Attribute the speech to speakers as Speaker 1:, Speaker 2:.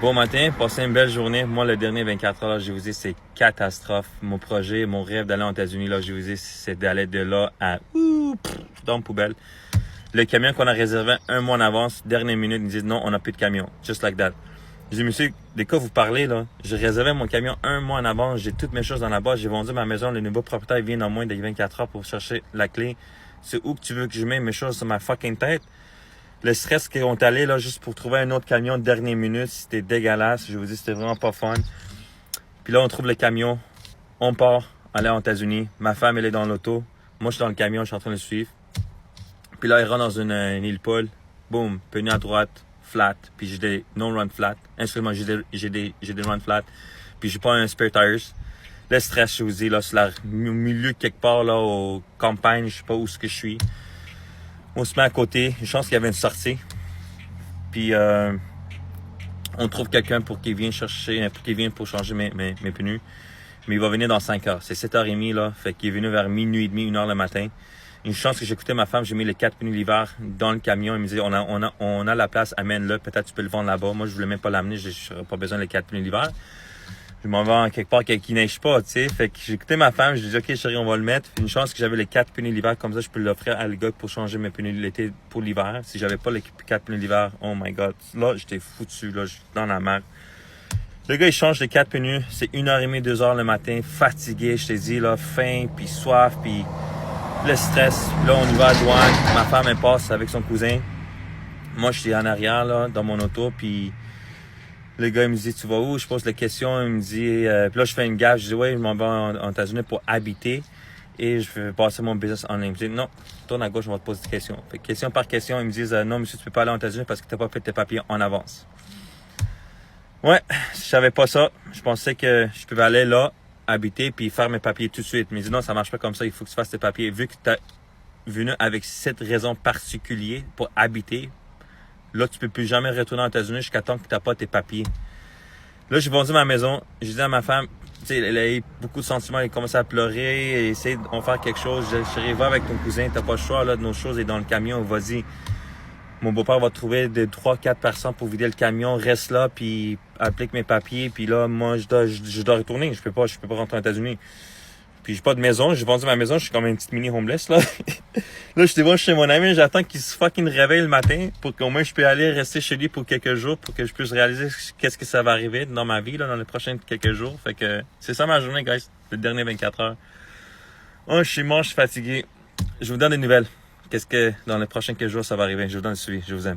Speaker 1: Bon matin, passez une belle journée. Moi, le dernier 24 heures, là, je vous dis, c'est catastrophe. Mon projet, mon rêve d'aller aux États-Unis, là, je vous dis, c'est d'aller de là à dans la poubelle. Le camion qu'on a réservé un mois en avance, dernière minute, ils disent non, on n'a plus de camion. Just like that. Je dis, monsieur, de quoi vous parlez, là? J'ai réservé mon camion un mois en avance, j'ai toutes mes choses dans la boîte, j'ai vendu ma maison, le nouveau propriétaire vient dans moins de 24 heures pour chercher la clé. C'est où que tu veux que je mette mes choses sur ma fucking tête? Le stress qu'ils ont allé là juste pour trouver un autre camion de dernière minute, c'était dégueulasse. Je vous dis, c'était vraiment pas fun. Puis là, on trouve le camion. On part, aller aux États-Unis. Ma femme, elle est dans l'auto. Moi, je suis dans le camion, je suis en train de le suivre. Puis là, il rentre dans une île Paul. Boum, pneu à droite, flat. Puis j'ai des non-run flat. Instrument, j'ai des run flat. Puis j'ai pas un spare tires. Le stress, je vous dis, là, c'est au milieu quelque part, là, aux campagnes, je sais pas où ce que je suis. On se met à côté. Une chance qu'il y avait une sortie. Puis on trouve quelqu'un pour qu'il vienne chercher, pour qu'il vienne pour changer mes pneus. Mais il va venir dans 5 heures. C'est 7h30 là. Fait qu'il est venu vers minuit et demi, 1h le matin. Une chance que j'écoutais ma femme, j'ai mis les 4 pneus l'hiver dans le camion. Il me disait on a la place, amène-le. Peut-être tu peux le vendre là-bas. Moi, je voulais même pas l'amener, je n'aurais pas besoin des 4 pneus l'hiver. Je m'en vais en quelque part qui neige pas, tu sais. Fait que j'ai écouté ma femme, je dis ok chérie, on va le mettre. Une chance que j'avais les 4 pneus l'hiver, comme ça je peux l'offrir à le gars pour changer mes pneus l'été pour l'hiver. Si j'avais pas les 4 pneus l'hiver, oh my god. Là, j'étais foutu, là, j'étais dans la merde. Le gars, il change les 4 pneus, c'est 1h30, 2h le matin, fatigué, je t'ai dit, là, faim, puis soif, puis le stress. Là, on y va à douane, ma femme, elle passe avec son cousin. Moi, je suis en arrière, là, dans mon auto, puis le gars, il me dit, tu vas où? Je pose la question, il me dit, puis là, je fais une gaffe, je dis, ouais, je m'en vais en États-Unis pour habiter et je vais passer mon business en ligne. Il me dit, non, tourne à gauche, on va te poser des questions. Fait que question par question, ils me disent, non, monsieur, tu peux pas aller aux États-Unis parce que t'as pas fait tes papiers en avance. Ouais, je savais pas ça. Je pensais que je pouvais aller là, habiter, puis faire mes papiers tout de suite. Mais il me dit, non, ça marche pas comme ça, il faut que tu fasses tes papiers. Vu que t'as venu avec cette raison particulière pour habiter, là, tu peux plus jamais retourner aux États-Unis jusqu'à temps que tu n'as pas tes papiers. Là, j'ai vendu ma maison. J'ai dit à ma femme, tu sais, elle a eu beaucoup de sentiments. Elle a commencé à pleurer. Elle essaie de faire quelque chose. Je suis va avec ton cousin. T'as pas le choix, là, de nos choses est dans le camion. Vas-y. Mon beau-père va trouver 3-4 personnes pour vider le camion. Reste là, puis applique mes papiers. Puis là, moi, je dois retourner. Je peux pas rentrer aux États-Unis. Puis j'ai pas de maison, j'ai vendu ma maison, je suis comme une petite mini homeless là. Là, je suis chez mon ami, j'attends qu'il se fucking réveille le matin pour qu'au moins je puisse aller rester chez lui pour quelques jours pour que je puisse réaliser qu'est-ce que ça va arriver dans ma vie là dans les prochains quelques jours. Fait que c'est ça ma journée, guys, les dernières 24 heures. Oh, je suis mort, je suis fatigué. Je vous donne des nouvelles. Qu'est-ce que dans les prochains quelques jours ça va arriver. Je vous donne le suivi. Je vous aime.